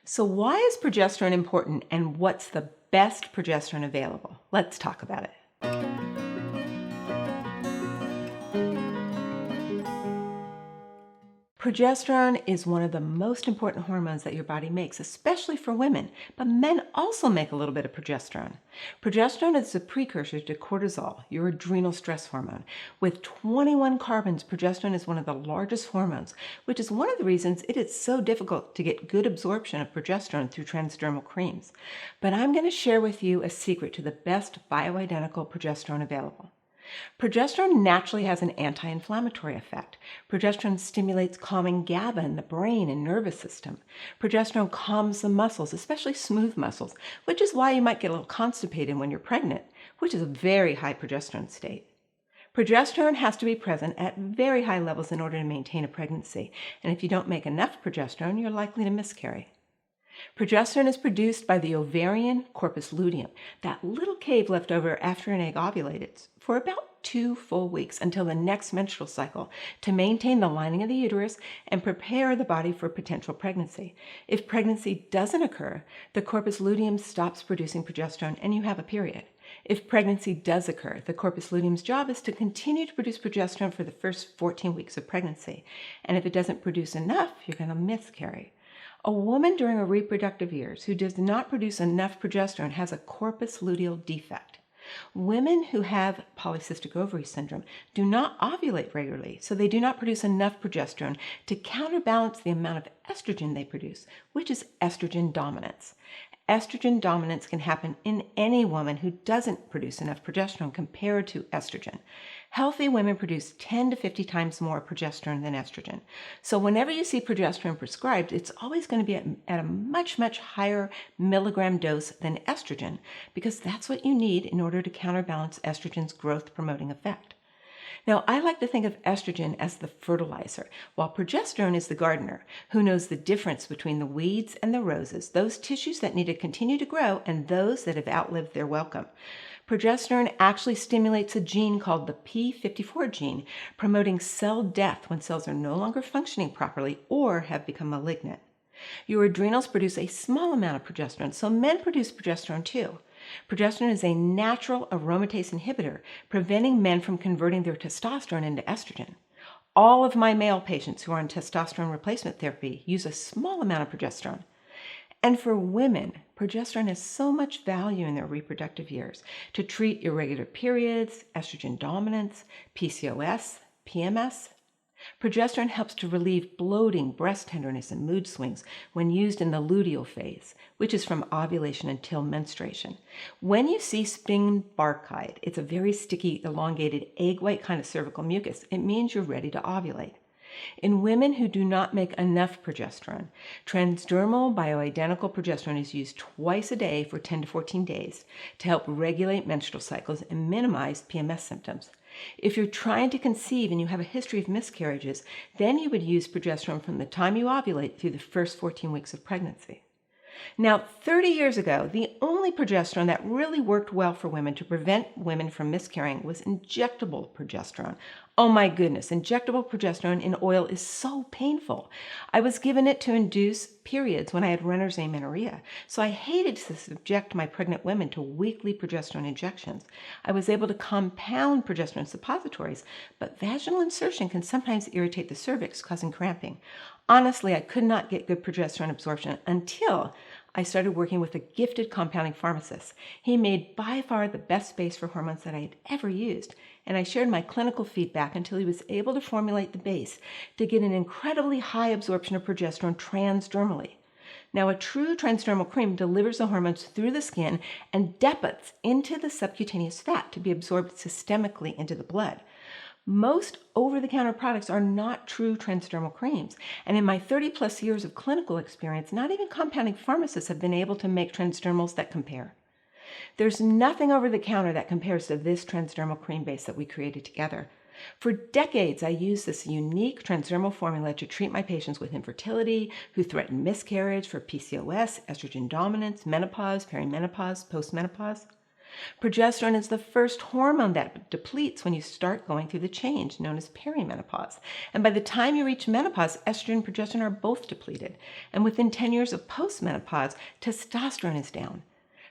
So why is progesterone important and what's the best progesterone available? Let's talk about it. Progesterone is one of the most important hormones that your body makes, especially for women, but men also make a little bit of progesterone. Progesterone is a precursor to cortisol, your adrenal stress hormone. With 21 carbons, progesterone is one of the largest hormones, which is one of the reasons it is so difficult to get good absorption of progesterone through transdermal creams. But I'm going to share with you a secret to the best bioidentical progesterone available. Progesterone naturally has an anti-inflammatory effect. Progesterone stimulates calming GABA in the brain and nervous system. Progesterone calms the muscles, especially smooth muscles, which is why you might get a little constipated when you're pregnant, which is a very high progesterone state. Progesterone has to be present at very high levels in order to maintain a pregnancy, and if you don't make enough progesterone, you're likely to miscarry. Progesterone is produced by the ovarian corpus luteum, that little cave left over after an egg ovulated, for about 2 full weeks until the next menstrual cycle to maintain the lining of the uterus and prepare the body for potential pregnancy. If pregnancy doesn't occur, the corpus luteum stops producing progesterone and you have a period. If pregnancy does occur, the corpus luteum's job is to continue to produce progesterone for the first 14 weeks of pregnancy. And if it doesn't produce enough, you're going to miscarry. A woman during her reproductive years who does not produce enough progesterone has a corpus luteal defect. Women who have polycystic ovary syndrome do not ovulate regularly, so they do not produce enough progesterone to counterbalance the amount of estrogen they produce, which is estrogen dominance. Estrogen dominance can happen in any woman who doesn't produce enough progesterone compared to estrogen. Healthy women produce 10 to 50 times more progesterone than estrogen. So whenever you see progesterone prescribed, it's always going to be at a much, much higher milligram dose than estrogen, because that's what you need in order to counterbalance estrogen's growth-promoting effect. Now, I like to think of estrogen as the fertilizer, while progesterone is the gardener, who knows the difference between the weeds and the roses, those tissues that need to continue to grow and those that have outlived their welcome. Progesterone actually stimulates a gene called the p54 gene, promoting cell death when cells are no longer functioning properly or have become malignant. Your adrenals produce a small amount of progesterone, so men produce progesterone too. Progesterone is a natural aromatase inhibitor, preventing men from converting their testosterone into estrogen. All of my male patients who are on testosterone replacement therapy use a small amount of progesterone. And for women, progesterone has so much value in their reproductive years to treat irregular periods, estrogen dominance, PCOS, PMS. Progesterone helps to relieve bloating, breast tenderness, and mood swings when used in the luteal phase, which is from ovulation until menstruation. When you see spin barkite, it's a very sticky, elongated, egg-white kind of cervical mucus. It means you're ready to ovulate. In women who do not make enough progesterone, transdermal bioidentical progesterone is used twice a day for 10 to 14 days to help regulate menstrual cycles and minimize PMS symptoms. If you're trying to conceive and you have a history of miscarriages, then you would use progesterone from the time you ovulate through the first 14 weeks of pregnancy. Now, 30 years ago, the only progesterone that really worked well for women to prevent women from miscarrying was injectable progesterone. Oh my goodness, injectable progesterone in oil is so painful. I was given it to induce periods when I had runner's amenorrhea, so I hated to subject my pregnant women to weekly progesterone injections. I was able to compound progesterone suppositories, but vaginal insertion can sometimes irritate the cervix, causing cramping. Honestly, I could not get good progesterone absorption until I started working with a gifted compounding pharmacist. He made by far the best base for hormones that I had ever used, and I shared my clinical feedback until he was able to formulate the base to get an incredibly high absorption of progesterone transdermally. Now, a true transdermal cream delivers the hormones through the skin and deposits into the subcutaneous fat to be absorbed systemically into the blood. Most over-the-counter products are not true transdermal creams, and in my 30-plus years of clinical experience, not even compounding pharmacists have been able to make transdermals that compare. There's nothing over-the-counter that compares to this transdermal cream base that we created together. For decades, I used this unique transdermal formula to treat my patients with infertility, who threatened miscarriage, for PCOS, estrogen dominance, menopause, perimenopause, postmenopause. Progesterone is the first hormone that depletes when you start going through the change known as perimenopause. And by the time you reach menopause, estrogen and progesterone are both depleted. And within 10 years of postmenopause, testosterone is down.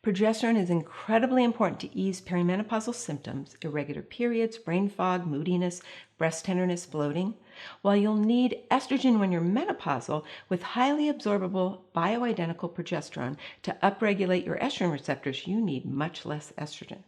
Progesterone is incredibly important to ease perimenopausal symptoms, irregular periods, brain fog, moodiness, breast tenderness, bloating, while you'll need estrogen when you're menopausal with highly absorbable bioidentical progesterone to upregulate your estrogen receptors. You need much less estrogen.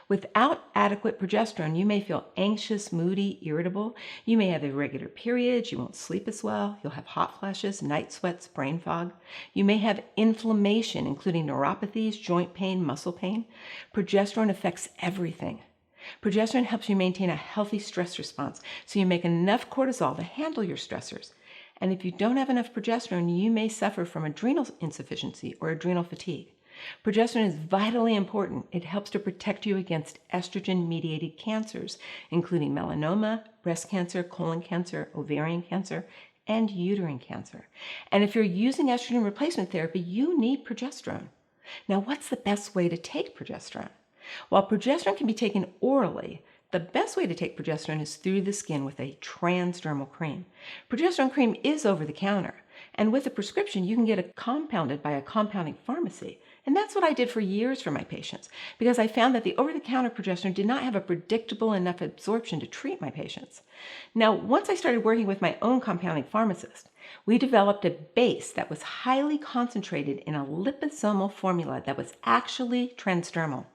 Without adequate progesterone, you may feel anxious, moody, irritable. You may have irregular periods. You won't sleep as well. You'll have hot flashes, night sweats, brain fog. You may have inflammation, including neuropathies, joint pain, muscle pain. Progesterone affects everything. Progesterone helps you maintain a healthy stress response, so you make enough cortisol to handle your stressors. And if you don't have enough progesterone, you may suffer from adrenal insufficiency or adrenal fatigue. Progesterone is vitally important. It helps to protect you against estrogen-mediated cancers, including melanoma, breast cancer, colon cancer, ovarian cancer, and uterine cancer. And if you're using estrogen replacement therapy, you need progesterone. Now, what's the best way to take progesterone? While progesterone can be taken orally, the best way to take progesterone is through the skin with a transdermal cream. Progesterone cream is over the counter, and with a prescription, you can get it compounded by a compounding pharmacy. And that's what I did for years for my patients, because I found that the over-the-counter progesterone did not have a predictable enough absorption to treat my patients. Now, once I started working with my own compounding pharmacist, we developed a base that was highly concentrated in a liposomal formula that was actually transdermal.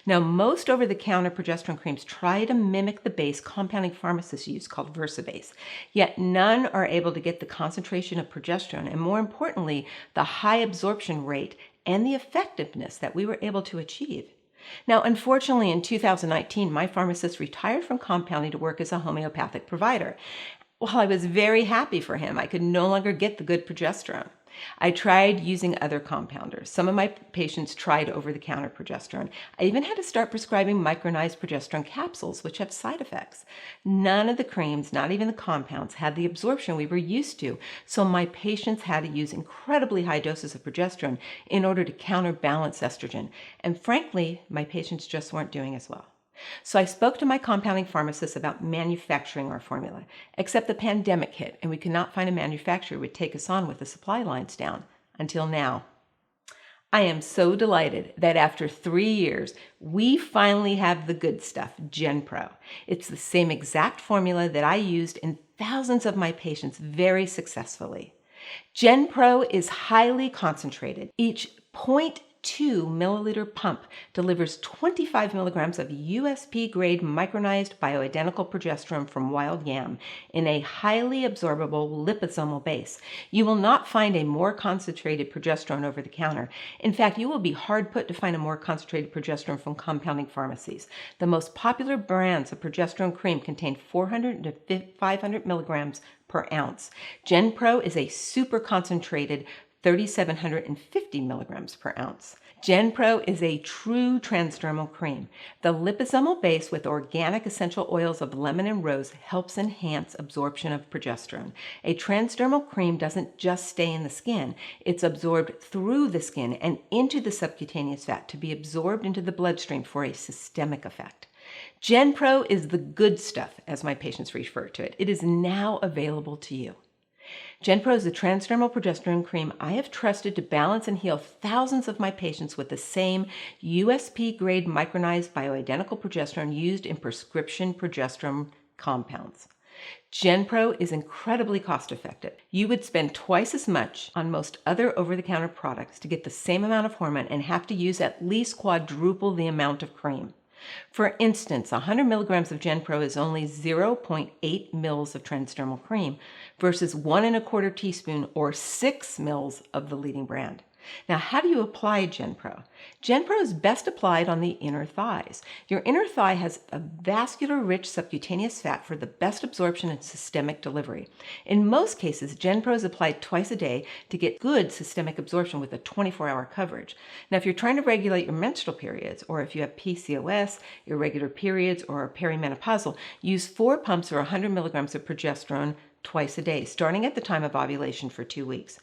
Now, most over-the-counter progesterone creams try to mimic the base compounding pharmacists use called VersaBase, yet none are able to get the concentration of progesterone and, more importantly, the high absorption rate and the effectiveness that we were able to achieve. Now, unfortunately, in 2019, my pharmacist retired from compounding to work as a homeopathic provider. While I was very happy for him, I could no longer get the good progesterone. I tried using other compounders. Some of my patients tried over-the-counter progesterone. I even had to start prescribing micronized progesterone capsules, which have side effects. None of the creams, not even the compounds, had the absorption we were used to, so my patients had to use incredibly high doses of progesterone in order to counterbalance estrogen. And frankly, my patients just weren't doing as well. So I spoke to my compounding pharmacist about manufacturing our formula, except the pandemic hit and we could not find a manufacturer who would take us on with the supply lines down, until now. I am so delighted that after 3 years, we finally have the good stuff, GenPro. It's the same exact formula that I used in thousands of my patients very successfully. GenPro is highly concentrated. Each 0.2 milliliter pump delivers 25 milligrams of USP-grade micronized bioidentical progesterone from wild yam in a highly absorbable liposomal base. You will not find a more concentrated progesterone over the counter. In fact, you will be hard put to find a more concentrated progesterone from compounding pharmacies. The most popular brands of progesterone cream contain 400 to 500 milligrams per ounce. GenPro is a super concentrated 3,750 milligrams per ounce. GenPro is a true transdermal cream. The liposomal base with organic essential oils of lemon and rose helps enhance absorption of progesterone. A transdermal cream doesn't just stay in the skin. It's absorbed through the skin and into the subcutaneous fat to be absorbed into the bloodstream for a systemic effect. GenPro is the good stuff, as my patients refer to it. It is now available to you. GenPro is a transdermal progesterone cream I have trusted to balance and heal thousands of my patients with the same USP-grade micronized bioidentical progesterone used in prescription progesterone compounds. GenPro is incredibly cost-effective. You would spend twice as much on most other over-the-counter products to get the same amount of hormone and have to use at least quadruple the amount of cream. For instance, 100 milligrams of GenPro is only 0.8 mils of transdermal cream versus 1¼ teaspoon or 6 mils of the leading brand. Now, how do you apply GenPro? GenPro is best applied on the inner thighs. Your inner thigh has a vascular-rich subcutaneous fat for the best absorption and systemic delivery. In most cases, GenPro is applied twice a day to get good systemic absorption with a 24-hour coverage. Now, if you're trying to regulate your menstrual periods, or if you have PCOS, irregular periods, or are perimenopausal, use 4 pumps or 100 milligrams of progesterone twice a day, starting at the time of ovulation for 2 weeks.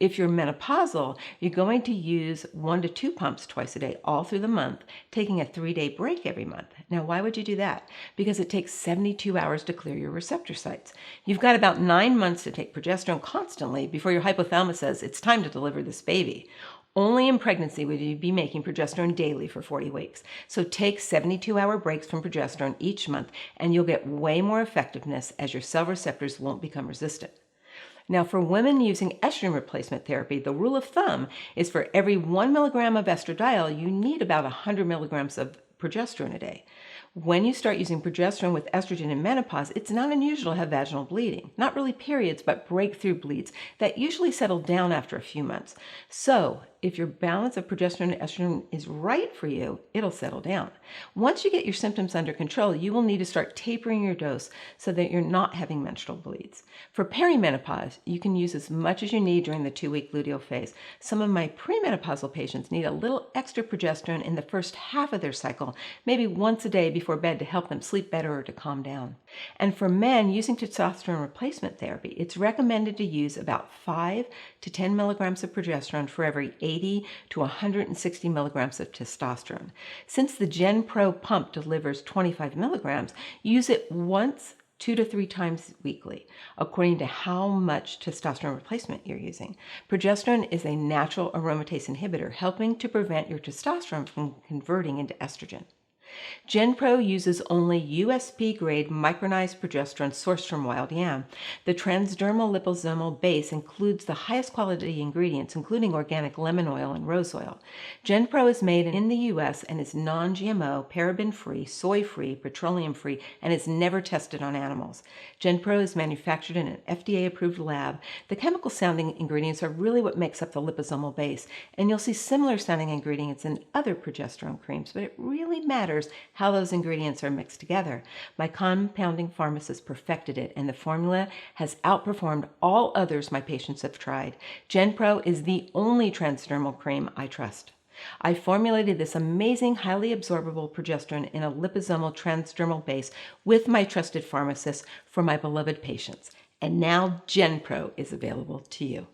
If you're menopausal, you're going to use 1 to 2 pumps twice a day all through the month, taking a 3-day break every month. Now, why would you do that? Because it takes 72 hours to clear your receptor sites. You've got about 9 months to take progesterone constantly before your hypothalamus says it's time to deliver this baby. Only in pregnancy would you be making progesterone daily for 40 weeks. So take 72-hour breaks from progesterone each month, and you'll get way more effectiveness as your cell receptors won't become resistant. Now, for women using estrogen replacement therapy, the rule of thumb is for every 1 milligram of estradiol, you need about 100 milligrams of progesterone a day. When you start using progesterone with estrogen in menopause, it's not unusual to have vaginal bleeding. Not really periods, but breakthrough bleeds that usually settle down after a few months. So, if your balance of progesterone and estrogen is right for you, it'll settle down. Once you get your symptoms under control, you will need to start tapering your dose so that you're not having menstrual bleeds. For perimenopause, you can use as much as you need during the 2-week luteal phase. Some of my premenopausal patients need a little extra progesterone in the first half of their cycle, maybe once a day before bed to help them sleep better or to calm down. And for men using testosterone replacement therapy, it's recommended to use about 5 to 10 milligrams of progesterone for every 80 to 160 milligrams of testosterone. Since the GenPro pump delivers 25 milligrams, use it once 2 to 3 times weekly, according to how much testosterone replacement you're using. Progesterone is a natural aromatase inhibitor, helping to prevent your testosterone from converting into estrogen. GenPro uses only USP-grade micronized progesterone sourced from wild yam. The transdermal liposomal base includes the highest quality ingredients, including organic lemon oil and rose oil. GenPro is made in the U.S. and is non-GMO, paraben-free, soy-free, petroleum-free, and is never tested on animals. GenPro is manufactured in an FDA-approved lab. The chemical-sounding ingredients are really what makes up the liposomal base, and you'll see similar-sounding ingredients in other progesterone creams, but it really matters how those ingredients are mixed together. My compounding pharmacist perfected it, and the formula has outperformed all others my patients have tried. GenPro is the only transdermal cream I trust. I formulated this amazing, highly absorbable progesterone in a liposomal transdermal base with my trusted pharmacist for my beloved patients. And now GenPro is available to you.